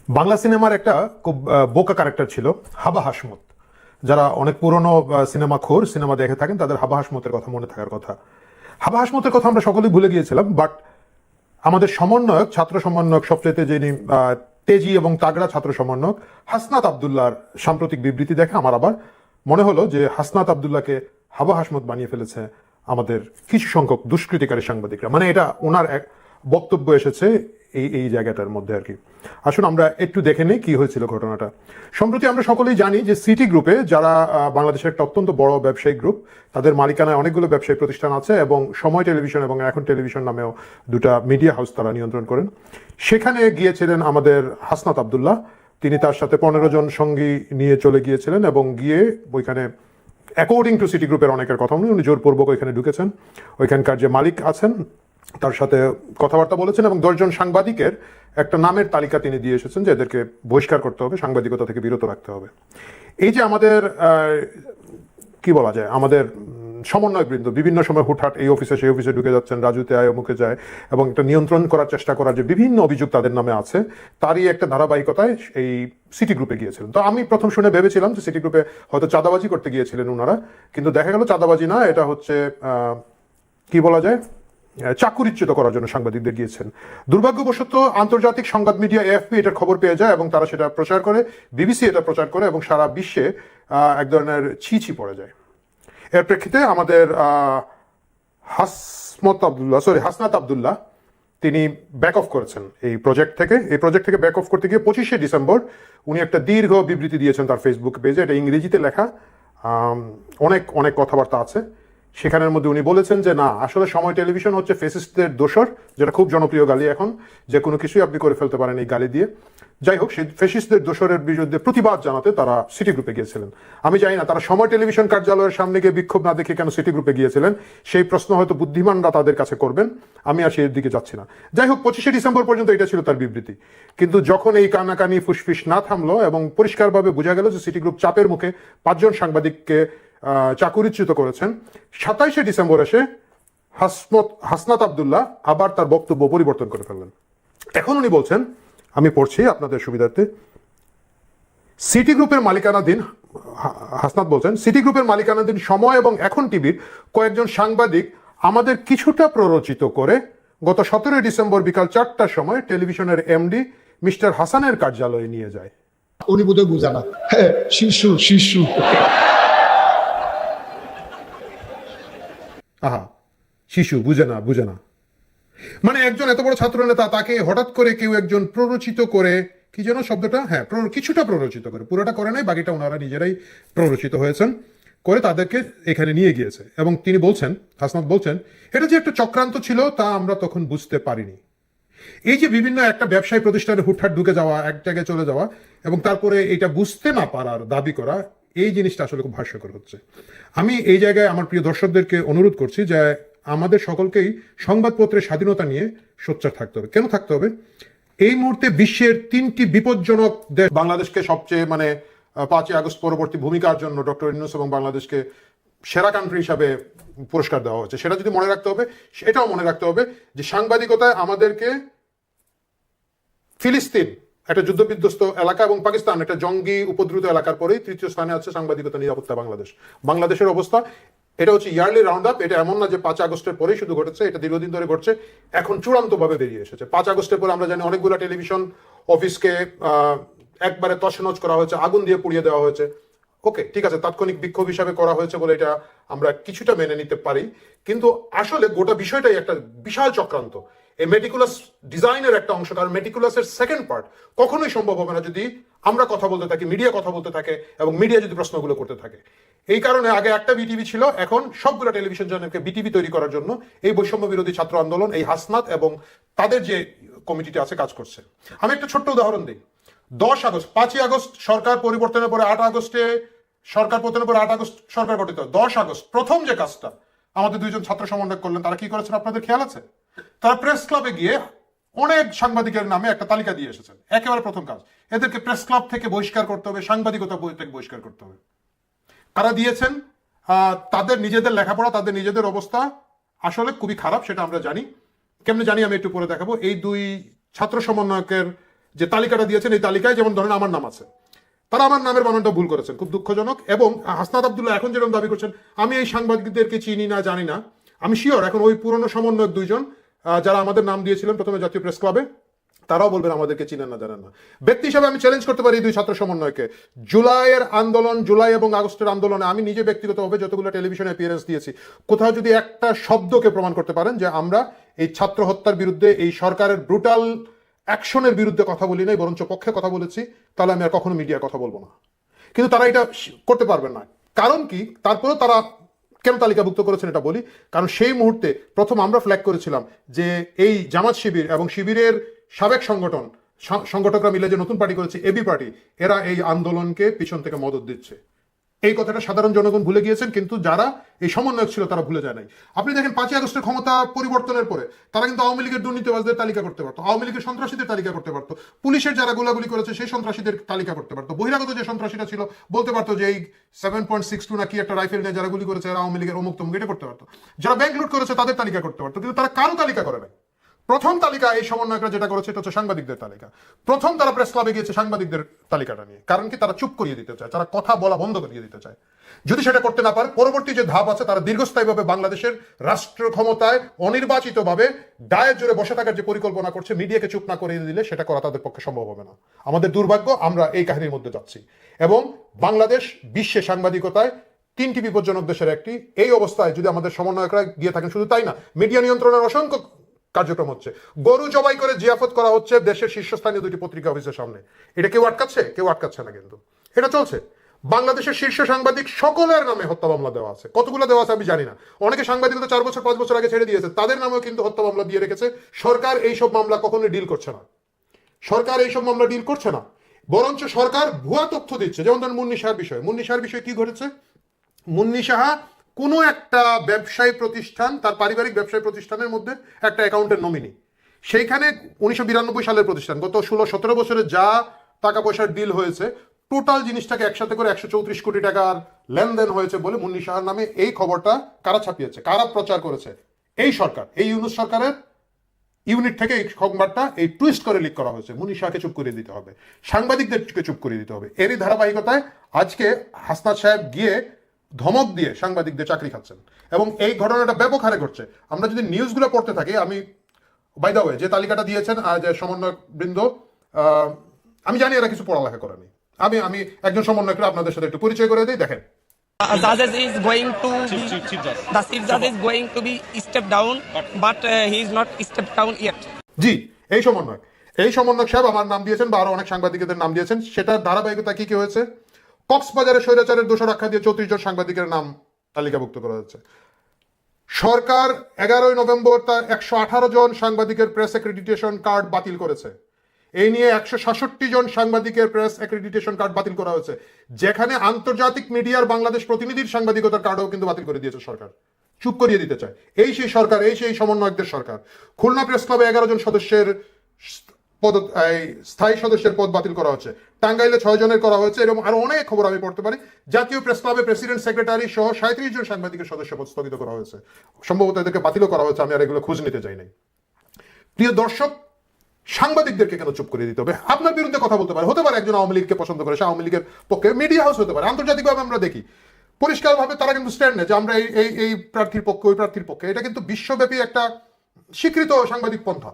বাংলা সিনেমার একটা খুব বোকা ক্যারেক্টার ছিল হাবা হাসমত। যারা অনেক পুরনো সিনেমা দেখে থাকেন তাদের হাবা হাসমতের কথা মনে থাকার কথা। হাবা হাসমতের কথা আমরা সকলেই ভুলে গিয়েছিলাম, বাট আমাদের সমন্বয়ক, ছাত্র সমন্বয়ক, সবচেয়ে যিনি তেজি এবং তাগড়া ছাত্র সমন্বয়ক হাসনাত আবদুল্লাহর সাম্প্রতিক বিবৃতি দেখে আমার আবার মনে হলো যে হাসনাত আবদুল্লাহকে হাবা হাসমত বানিয়ে ফেলেছে আমাদের কিছু সংখ্যক দুষ্কৃতিকারী সাংবাদিকরা। মানে এটা ওনার এক বক্তব্য এসেছে এই এই জায়গাটার মধ্যে আর কি। আসুন আমরা একটু দেখে নিই কি হয়েছিল ঘটনাটা। সম্প্রতি আমরা সকলেই জানি যে সিটি গ্রুপে, যারা বাংলাদেশের একটা অত্যন্ত বড় ব্যবসায়িক গ্রুপ, তাদের মালিকানায় অনেকগুলো ব্যবসায়িক প্রতিষ্ঠান আছে এবং সময় টেলিভিশন এবং এখন টেলিভিশন নামেও দুটা মিডিয়া হাউস তারা নিয়ন্ত্রণ করেন। সেখানে গিয়েছিলেন আমাদের হাসনাত আবদুল্লাহ। তিনি তার সাথে 15 জন সঙ্গী নিয়ে চলে গিয়েছিলেন এবং গিয়ে ওইখানে অ্যাকর্ডিং টু সিটি গ্রুপের অনেকের কথা অনুযায়ী উনি জোরপূর্বক ওইখানে ঢুকেছেন। ওইখানকার যে মালিক আছেন তার সাথে কথাবার্তা বলেছেন এবং 10 জন সাংবাদিকের একটা নামের তালিকা তিনি দিয়ে এসেছেন যে এদেরকে বহিষ্কার করতে হবে, সাংবাদিকতা থেকে বিরত রাখতে হবে। এই যে আমাদের কি বলা যায়, আমাদের সমন্বয়বৃন্দ বিভিন্ন সময় হুটহাট এই অফিসে সেই অফিসে ঢুকে যাচ্ছেন, রাজুতে আয় অমুকে যায়, এবং একটা নিয়ন্ত্রণ করার চেষ্টা করার যে বিভিন্ন অভিযোগ তাদের নামে আছে, তারই একটা ধারাবাহিকতায় এই সিটি গ্রুপে গিয়েছিলেন। তো আমি প্রথম শুনে ভেবেছিলাম যে সিটি গ্রুপে হয়তো চাঁদাবাজি করতে গিয়েছিলেন ওনারা, কিন্তু দেখা গেল চাঁদাবাজি না, এটা হচ্ছে কি বলা যায়, চাকুরিচ্যুত করার জন্য সাংবাদিকদের গিয়েছেন। দুর্ভাগ্যবশত আন্তর্জাতিক সংবাদ মিডিয়া এএফপি এটার খবর পেয়ে যায় এবং তারা সেটা প্রচার করে, বিবিসি এটা প্রচার করে এবং সারা বিশ্বে এক ধরনের ছিছি পড়ে যায়। এর প্রেক্ষিতে আমাদের হাসনাত আবদুল্লাহ তিনি ব্যাক অফ করেছেন এই প্রজেক্ট থেকে। এই প্রজেক্ট থেকে ব্যাক অফ করতে গিয়ে 25শে ডিসেম্বর উনি একটা দীর্ঘ বিবৃতি দিয়েছেন তার ফেসবুক পেজে। এটা ইংরেজিতে লেখা, অনেক অনেক কথাবার্তা আছে সেখানের মধ্যে। উনি বলেছেন যে না, আসলে সময় টেলিভিশন হচ্ছে ফেসিস্টদের দোসর, যেটা খুব জনপ্রিয় গালি এখন, যে কোনো কিছুই আপনি করে ফেলতে পারেন এই গালি দিয়ে। যাই হোক, সেই ফেসিস্টদের দোসরের বিরুদ্ধে প্রতিবাদ জানাতে তারা সিটি গ্রুপে গিয়েছিলেন। আমি জানি না তারা সময় টেলিভিশন কার্যালয়ের সামনে গিয়ে বিক্ষোভ না দেখে কেন সিটি গ্রুপে গিয়েছিলেন, সেই প্রশ্ন হয়তো বুদ্ধিমানরা তাদের কাছে করবেন, আমি আর সেই দিকে যাচ্ছি না। যাই হোক, 25শে ডিসেম্বর পর্যন্ত এটা ছিল তার বিবৃতি। কিন্তু যখন এই কানাকানি ফুসফিস না থামলো এবং পরিষ্কারভাবে বোঝা গেল যে সিটি গ্রুপ চাপের মুখে 5 জন সাংবাদিককে চাকুরিচ্যুত করেছেন, 27শে ডিসেম্বর এসে হাসনাত আবদুল্লাহ আবার তার বক্তব্য পরিবর্তন করে ফেললেন। এখন উনি বলছেন, আমি পড়ছি আপনাদের সুবিধার্থে, সিটি গ্রুপের মালিকানাধীন, হাসনাত বলছেন, সিটি গ্রুপের মালিকানাধীন সময় এবং এখন টিভির কয়েকজন সাংবাদিক আমাদের কিছুটা প্ররোচিত করে গত 17 ডিসেম্বর বিকাল 4টার সময় টেলিভিশনের এমডি মিস্টার হাসানের কার্যালয়ে নিয়ে যায়। উনি বোধহয় বুঝে না, শিশু শিশু। আহা, শিশু বুঝে না। মানে একজন এত বড় ছাত্র নেতা, তাকে হঠাৎ করে কেউ একজন প্ররোচিত করে, কি যেন শব্দটা, হ্যাঁ, কিছুটা প্ররোচিত করে, পুরোটা করে নাই, বাকিটা ওনারা নিজেরাই প্ররোচিত হয়েছেন করে তাদেরকে এখানে নিয়ে গিয়েছে। এবং তিনি বলছেন, হাসনাত বলছেন, এটা যে একটা চক্রান্ত ছিল তা আমরা তখন বুঝতে পারিনি। এই যে বিভিন্ন একটা ব্যবসায়ী প্রতিষ্ঠানে হুটহাট ঢুকে যাওয়া, এক জায়গায় চলে যাওয়া এবং তারপরে এটা বুঝতে না পারার দাবি করা, এই জিনিসটা আসলে খুব হাস্যকর হচ্ছে। আমি এই জায়গায় আমার প্রিয় দর্শকদেরকে অনুরোধ করছি যে আমাদের সকলকেই সংবাদপত্রের স্বাধীনতা নিয়ে সোচ্চার থাকতে হবে। কেন থাকতে হবে? এই মুহূর্তে বিশ্বের 3টি বিপজ্জনক দেশ বাংলাদেশকে সবচেয়ে, মানে 5ই আগস্ট পরবর্তী ভূমিকার জন্য ডক্টর ইউনূস এবং বাংলাদেশকে সেরা কান্ট্রি হিসাবে পুরস্কার দেওয়া হয়েছে। সেটা যদি মনে রাখতে হবে, এটাও মনে রাখতে হবে যে সাংবাদিকতায় আমাদেরকে ফিলিস্তিন একটা যুদ্ধবিধ্বস্ত এলাকা এবং পাকিস্তান একটা জঙ্গি উপদ্রুত এলাকার পরেই 3য় স্থানে আছে সাংবাদিকতা নিরাপত্তা বাংলাদেশ। বাংলাদেশের অবস্থা, এটা হচ্ছে ইয়ারলি রাউন্ড আপ। এটা এমন না যে 5 আগস্টের পরেই শুধু ঘটেছে, এটা দীর্ঘদিন ধরে ঘটছে, এখন চূড়ান্তভাবে বেরিয়ে এসেছে। 5 আগস্টের পরে আমরা জানি অনেকগুলো টেলিভিশন অফিসকে একবারে তছনছ করা হয়েছে, আগুন দিয়ে পুড়িয়ে দেওয়া হয়েছে। ওকে, ঠিক আছে, তাৎক্ষণিক বিক্ষোভ হিসাবে করা হয়েছে বলে এটা আমরা কিছুটা মেনে নিতে পারি, কিন্তু আসলে গোটা বিষয়টাই একটা বিশাল চক্রান্ত। এই মেটিকুলাস ডিজাইনের একটা অংশ, কারণ মেটিকুলাসের সেকেন্ড পার্ট কখনোই সম্ভব হবে না যদি আমরা কথা বলতে থাকি, মিডিয়া কথা বলতে থাকে এবং মিডিয়া যদি প্রশ্নগুলো করতে থাকে। এই কারণে আগে একটা বিটিভি ছিল, এখন সবগুলো টেলিভিশন চ্যানেলকে বিটিভি তৈরি করার জন্য এই বৈষম্য বিরোধী ছাত্র আন্দোলন, এই হাসনাত এবং তাদের যে কমিটিটা আছে কাজ করছে। আমি একটা ছোট্ট উদাহরণ দিই। 10 আগস্ট, 5ই আগস্ট সরকার পরিবর্তনের পরে 8 আগস্টে সরকার পতনের পরে 8 আগস্ট সরকার গঠিত। 10 আগস্ট প্রথম যে কাজটা আমাদের 2 জন ছাত্র সমন্বয় করলেন, তারা কি করেছেন আপনাদের খেয়াল আছে? তারা প্রেস ক্লাবে গিয়ে অনেক সাংবাদিকের নামে একটা তালিকা দিয়ে এসেছেন। একেবারে প্রথম কাজ, এদেরকে প্রেস ক্লাব থেকে বহিষ্কার করতে হবে, সাংবাদিকতা থেকে বহিষ্কার করতে হবে। তারা দিয়েছেন, তাদের নিজেদের লেখাপড়া, তাদের নিজেদের অবস্থা আসলে খুবই খারাপ, সেটা আমরা জানি। কেমনে জানি আমি একটু পরে দেখাবো। এই 2 ছাত্র সমন্বয়কের যে তালিকাটা দিয়েছেন, এই তালিকায় যেমন ধরেন আমার নাম আছে, তারা আমার নামের বানানটা ভুল করেছেন, খুব দুঃখজনক। এবং হাসনাত আব্দুল্লাহ এখন যেরকম দাবি করছেন আমি এই সাংবাদিকদেরকে চিনি না, জানি না, আমি শিওর এখন ওই পুরনো সমন্বয়ক দুইজন যারা আমাদের নাম দিয়েছিলেন প্রথমে জাতীয় প্রেস ক্লাবে, তারাও বলবেন আমাদেরকে চিনেন না, জানেন না। ব্যক্তি হিসাবে আমি চ্যালেঞ্জ করতে পারি এই দুই ছাত্র সমন্বয়কে। জুলাইয়ের আন্দোলন, জুলাই এবং আগস্টের আন্দোলনে আমি নিজে ব্যক্তিগতভাবে যতগুলো টেলিভিশনে অ্যাপিয়ারেন্স দিয়েছি, কোথাও যদি একটা শব্দকে প্রমাণ করতে পারেন যে আমরা এই ছাত্র হত্যার বিরুদ্ধে, এই সরকারের ব্রুটাল অ্যাকশনের বিরুদ্ধে কথা বলি নাই, বরঞ্চ পক্ষে কথা বলেছি, তাহলে আমি আর কখনো মিডিয়ার কথা বলবো না। কিন্তু তারা এটা করতে পারবেন না। কারণ কি? তারপরেও তারা কেন তালিকাভুক্ত করেছেন এটা বলি। কারণ সেই মুহূর্তে প্রথম আমরা ফ্ল্যাগ করেছিলাম যে এই জামাত শিবির এবং শিবিরের সাবেক সংগঠকরা মিলে যে নতুন পার্টি করেছে এবি পার্টি, এরা এই আন্দোলনকে পিছন থেকে মদত দিচ্ছে। এই কথাটা সাধারণ জনগণ ভুলে গিয়েছেন, কিন্তু যারা এই সমন্বয়ক ছিল তারা ভুলে যায় নাই। আপনি দেখেন 5ই আগস্টের ক্ষমতা পরিবর্তনের পরে তারা কিন্তু আওয়ামী লীগের দুর্নীতিবাজদের তালিকা করতে পারতো, আওয়ামী লীগের সন্ত্রাসীদের তালিকা করতে পারতো, পুলিশের যারা গোলাগুলি করেছে সেই সন্ত্রাসীদের তালিকা করতে পারতো, বহিরাগত যে সন্ত্রাসীরা ছিল বলতে পারতো যে এই 7.62 নাকি একটা রাইফেল নিয়ে যারা গুলি করেছে এরা আওয়ামী লীগের অমুক তমুক, এটা করতে পারতো। যারা ব্যাংক লুট করেছে তাদের তালিকা করতে পারতো, কিন্তু তারা কারো তালিকা করে নাই। প্রথম তালিকা এই সমন্বয়করা যেটা করেছে এটা হচ্ছে সাংবাদিকদের তালিকা। প্রথম তারা প্রেস ক্লাবে গিয়েছে সাংবাদিকদের তালিকাটা নিয়ে। কারণ কি? তারা চুপ করিয়ে দিতে চায়, তারা কথা বলা বন্ধ করিয়ে দিতে চায়। যদি সেটা করতে না পারে, পরবর্তী যে ধাপ আছে, তারা দীর্ঘস্থায়ীভাবে বাংলাদেশের রাষ্ট্র ক্ষমতায় অনির্বাচিতভাবে ডায়ের জোরে বসে থাকার যে পরিকল্পনা করছে, মিডিয়াকে চুপ না করিয়ে দিলে সেটা করা তাদের পক্ষে সম্ভব হবে না। আমাদের দুর্ভাগ্য, আমরা এই কাহিনীর মধ্যে যাচ্ছি। এবং বাংলাদেশ বিশ্বে সাংবাদিকতায় 3টি বিপজ্জনক দেশের একটি। এই অবস্থায় যদি আমাদের সমন্বয়করা গিয়ে থাকেন, শুধু তাই না, মিডিয়া নিয়ন্ত্রণের অসংখ্য কার্যক্রম হচ্ছে, গরু জবাই করে জিয়াফত করা হচ্ছে দেশের শীর্ষস্থানীয় 2টি পত্রিকা অফিসের সামনে। এটা কেউ আটকাচ্ছে? কেউ আটকাচ্ছে না, কিন্তু এটা চলছে। বাংলাদেশের শীর্ষ সাংবাদিক সকলের নামে হত্যা মামলা দেওয়া আছে। কতগুলো দেওয়া আছে আমি জানি না। অনেকে সাংবাদিকতা 4 বছর 5 বছর আগে ছেড়ে দিয়েছে, তাদের নামেও কিন্তু হত্যা মামলা দিয়ে রেখেছে। সরকার এইসব মামলা কখনোই ডিল করছে না, সরকার এইসব মামলা ডিল করছে না, বরঞ্চ সরকার ভুয়া তথ্য দিচ্ছে। যেমন ধরেন মুন্নি সাহার বিষয়ে কি ঘটেছে? মুন্নি সাহা কোনো একটা ব্যবসায়ী প্রতিষ্ঠান, তার পারিবারিক ব্যবসায়ী প্রতিষ্ঠানের মধ্যে একটা অ্যাকাউন্টের নমিনি। সেইখানে 1992 সালের প্রতিষ্ঠান, গত 16-17 বছরে যা টাকা পয়সার ডিল হয়েছে, টোটাল জিনিসটাকে একসাথে করে 134 কোটি টাকার লেনদেন হয়েছে বলে মুন্নি সাহার নামে এই খবরটা কারা ছাপিয়েছে, কারা প্রচার করেছে? এই সরকার, এই ইউনূস সরকারের ইউনিট থেকে এই সংবাদটা এই টুইস্ট করে লিক করা হয়েছে। মুন্নি শাহকে চুপ করিয়ে দিতে হবে, সাংবাদিকদেরকে চুপ করিয়ে দিতে হবে। এরই ধারাবাহিকতায় আজকে হাসনাত সাহেব গিয়ে ধমক দিয়ে সাংবাদিকদের চাকরি খাচ্ছেন, এবং এই ঘটনাটা ব্যাপক হারে ঘটছে। আমরা যদি নিউজগুলো পড়তে থাকি, আমি বাই দ্য ওয়ে যে তালিকাটা দিয়েছেন যে সমন্বয়ক বৃন্দ, আমি জানি এরা কিছু পড়ালেখা করেনি। আমি একজন সমন্বয়করা আপনাদের সাথে একটু পরিচয় করে দিই। দেখেন, Judges is going to be, the chief judge is going to be stepped down, but he is not stepped down yet. জি, এই সমন্বয়ক সাহেব আমার নাম দিয়েছেন বা আরো অনেক সাংবাদিকদের নাম দিয়েছেন। সেটার ধারাবাহিকতা কি হয়েছে? কক্সবাজারে স্বৈরাচারের দোষর আখ্যা দিয়ে 34 জন সাংবাদিকের নাম তালিকাভুক্ত করা হচ্ছে। সরকার 11 নভেম্বর তার 118 জন সাংবাদিকের প্রেস অ্যাক্রেডিটেশন কার্ড বাতিল করেছে। এই নিয়ে 166 জন সাংবাদিকের প্রেস অ্যাক্রেডিটেশন কার্ড বাতিল করা হয়েছে, যেখানে আন্তর্জাতিক মিডিয়ার বাংলাদেশ প্রতিনিধির সাংবাদিকতার কার্ডও কিন্তু বাতিল করে দিয়েছে সরকার, চুপ করিয়ে দিতে চায়। এই সেই সরকার, এই সেই সমন্বয়কদের সরকার। খুলনা প্রেস ক্লাবে 11 জন সদস্যের স্থায়ী সদস্যের পদ বাতিল করা হচ্ছে, টাঙ্গাইলে 6 জনের করা হয়েছে, এবং আরো অনেক খবর আমি পড়তে পারি। জাতীয় প্রেস ক্লাবে প্রেসিডেন্ট সেক্রেটারি সহ 37 জন সাংবাদিকের সদস্য পদ স্থগিত করা হয়েছে, সম্ভবত এদেরকে বাতিলও করা হয়েছে, আমি আর এগুলো খোঁজ নিতে চাই নাই। প্রিয় দর্শক, সাংবাদিকদেরকে কেন চুপ করে দিতে হবে? আপনার বিরুদ্ধে কথা বলতে পারে, হতে পারে একজন আওয়ামী লীগকে পছন্দ করে, সে আওয়ামী লীগের পক্ষে মিডিয়া হাউস হতে পারে। আন্তর্জাতিকভাবে আমরা দেখি পরিষ্কারভাবে তারা কিন্তু স্ট্যান্ড নেয় যে আমরা এই প্রার্থীর পক্ষে, ওই প্রার্থীর পক্ষে। এটা কিন্তু বিশ্বব্যাপী একটা স্বীকৃত সাংবাদিক পন্থা।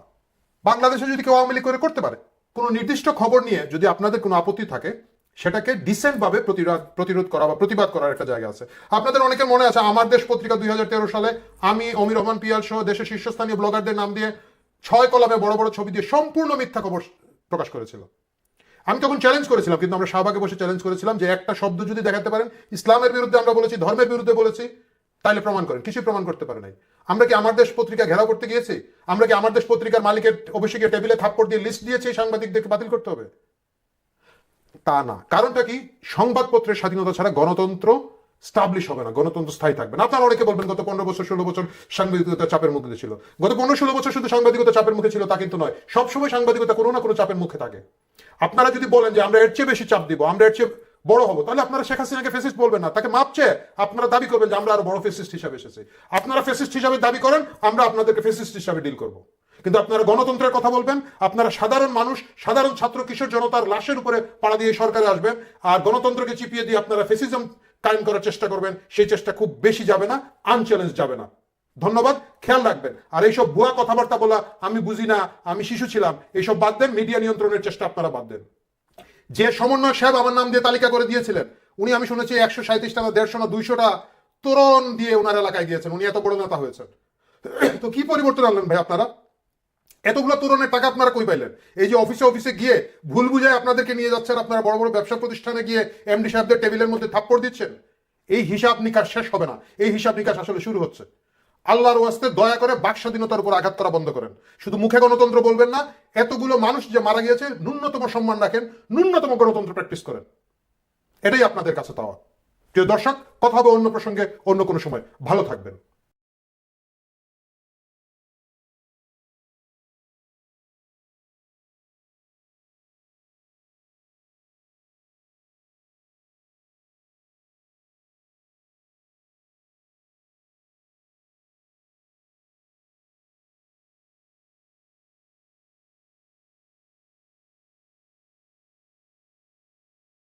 বাংলাদেশে যদি কেউ আওয়ামী লীগ করে করতে পারে, কোনো নির্দিষ্ট খবর নিয়ে যদি আপনাদের কোনো আপত্তি থাকে, সেটাকে ডিসেন্ট ভাবে প্রতিরোধ করা বা প্রতিবাদ করার একটা জায়গা আছে। আপনাদের অনেকের মনে আছে আমার দেশ পত্রিকা 2013 সালে আমি অমির রহমান পিয়াল সহ দেশের শীর্ষস্থানীয় ব্লগারদের নাম দিয়ে 6 কলামে বড় বড় ছবি দিয়ে সম্পূর্ণ মিথ্যা খবর প্রকাশ করেছিল। আমি তখন চ্যালেঞ্জ করেছিলাম, কিন্তু আমরা শাহবাগে বসে চ্যালেঞ্জ করেছিলাম যে একটা শব্দ যদি দেখাতে পারেন ইসলামের বিরুদ্ধে আমরা বলেছি, ধর্মের বিরুদ্ধে বলেছি, তাইলে প্রমাণ করেন। কিছুই প্রমাণ করতে পারে নাই। আমরা কি আমার দেশ পত্রিকা ঘেরাও করতে গিয়েছি? আমরা কি আমার দেশ পত্রিকার মালিকের অবশ্যই টেবিলে থাপ্পড় দিয়ে লিস্ট দিয়েছি সাংবাদিকদেরকে বাতিল করতে হবে? তা না। কারণটা কি? সংবাদপত্রের স্বাধীনতা ছাড়া গণতন্ত্র স্টাবলিশ হবে না, গণতন্ত্র স্থায়ী থাকবে না। আপনারা অনেকে বলবেন গত 15 বছর 16 বছর সাংবাদিকতা চাপের মুখে ছিল। গত 15-16 বছর শুধু সাংবাদিকতা চাপের মুখে ছিল তা কিন্তু নয়, সবসময় সাংবাদিকতা কোনো না কোনো চাপের মুখে থাকে। আপনারা যদি বলেন যে আমরা এর চেয়ে বেশি চাপ দিব, আমরা এর চেয়ে বড় হবো, তাহলে আপনারা শেখ হাসিনাকে ফেসিস্ট বলবেন না, তাকে মাপ চেয়ে আপনারা দাবি করবেন যে আমরা আরো বড় ফেসিস্ট হিসাবে এসেছি। আপনারা ফেসিস্ট হিসাবে দাবি করেন, আমরা আপনাদেরকে ফেসিস্ট হিসাবে ডিল করবো। কিন্তু আপনারা গণতন্ত্রের কথা বলবেন, আপনারা সাধারণ মানুষ, সাধারণ ছাত্র কিশোর জনতার লাশের উপরে পাড়া দিয়ে সরকারে আসবেন, আর গণতন্ত্রকে চিপিয়ে দিয়ে আপনারা ফেসিজম কায়েম করার চেষ্টা করবেন। সেই চেষ্টা খুব বেশি যাবে না, আনচ্যালেঞ্জ যাবে না। ধন্যবাদ, খেয়াল রাখবেন। আর এইসব ভুয়া কথাবার্তা বলা, আমি বুঝি না, আমি শিশু ছিলাম, এইসব বাদ দেন। মিডিয়া নিয়ন্ত্রণের চেষ্টা আপনারা বাদ দেন। যে সমন্বয় সাহেব আমার নাম দিয়ে তালিকা করে দিয়েছিলেন, উনি আমি শুনেছি 137 টাকা, 150 না 200টা তোরণ দিয়ে ওনার এলাকায় গিয়েছেন। উনি এত বড় নেতা হয়েছেন, তো কি পরিবর্তন আনলেন ভাই আপনারা? এতগুলো তোরণের টাকা আপনারা কই পাইলেন? এই যে অফিসে অফিসে গিয়ে ভুল বুঝায় আপনাদেরকে নিয়ে যাচ্ছেন, আপনারা বড় বড় ব্যবসা প্রতিষ্ঠানে গিয়ে এমডি সাহেবদের টেবিলের মধ্যে থাপ্পড় দিচ্ছেন। এই হিসাব নিকাশ শেষ হবে না, এই হিসাব নিকাশ আসলে শুরু হচ্ছে। আল্লাহর ওয়াস্তে দয়া করে বাক স্বাধীনতার উপর আঘাত করা বন্ধ করেন। শুধু মুখে গণতন্ত্র বলবেন না, এতগুলো মানুষ যে মারা গিয়েছে ন্যূনতম সম্মান রাখেন, ন্যূনতম গণতন্ত্র প্র্যাকটিস করেন। এটাই আপনাদের কাছে চাওয়া। প্রিয় দর্শক, কথা হবে অন্য প্রসঙ্গে অন্য কোনো সময়। ভালো থাকবেন।